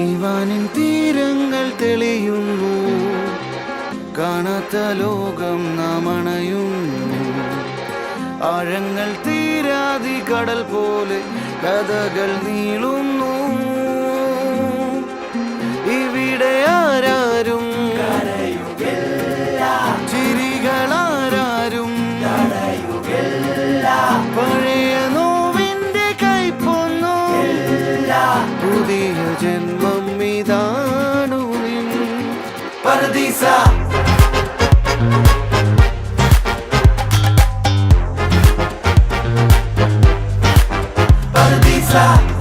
ഇവാനിൻ തീരങ്ങൾ തെളിയുന്നു, കാണാത്ത ലോകം നാം അണയുന്നു. ആഴങ്ങൾ തീരാതി കടൽ പോലെ കഥകൾ നീളുന്നു. ഇവിടെ ആരാരും ചിരികളാരും പഴയ നോവിന്റെ കൈപ്പൊന്നു. പുതിയ ജന്മം ഇതാണു പരദീസ. Paradisa.